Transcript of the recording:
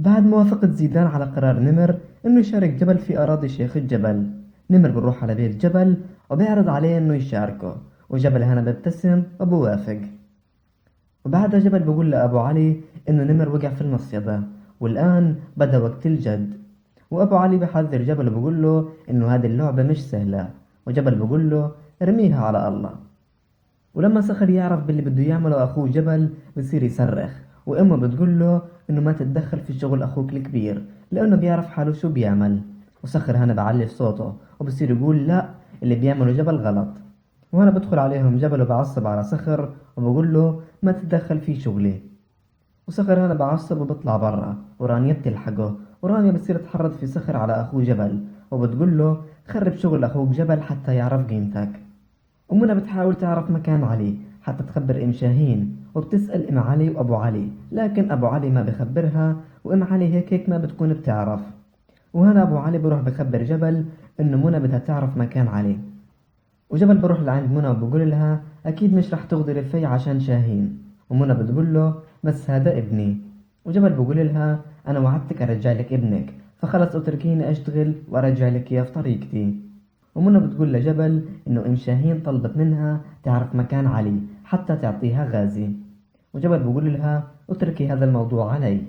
بعد موافقة زيدان على قرار نمر إنه يشارك جبل في أراضي شيخ الجبل، نمر بنروح على بيت جبل وبيعرض عليه إنه يشاركه، وجبل هنا بيبتسم وبوافق. وبعدها جبل بيقول لأبو علي إنه نمر وقع في المصيدة والآن بدأ وقت الجد. وأبو علي بحذر جبل وبيقول له إنه هذه اللعبة مش سهلة، وجبل بيقول له ارميها على الله. ولما صخر يعرف باللي بده يعمله أخوه جبل بصير يصرخ، وأمه بتقول له إنه ما تتدخل في شغل أخوك الكبير لأنه بيعرف حاله شو بيعمل. وصخر هنا بعلي صوته وبصير يقول لا، اللي بيعمله جبل غلط. وهنا بدخل عليهم جبل وبعصب على صخر وبقول له ما تتدخل في شغلي. وصخر هنا بعصب وبطلع برا، ورانيا بتلحقه، ورانيا بتصير تحرض في صخر على أخوه جبل وبتقول له خرب شغل أخوك جبل حتى يعرف قيمتك. ومنى بتحاول تعرف مكان علي حتى تخبر ام شاهين، وبتسأل ام علي وابو علي، لكن ابو علي ما بخبرها، وام علي هيك ما بتكون بتعرف. وهنا ابو علي بروح بخبر جبل انه منى بدها تعرف مكان علي. وجبل بروح لعند منى وبقول لها اكيد مش رح تغدر الفي عشان شاهين. ومنى بتقول له بس هذا ابني. وجبل بقول لها انا وعدتك ارجع لك ابنك، فخلص اتركيني اشتغل وارجع لك اياه في طريقتي. ومنى بتقول لجبل إنه إم شاهين طلبت منها تعرف مكان علي حتى تعطيها غازي. وجبل بقول لها اتركي هذا الموضوع علي،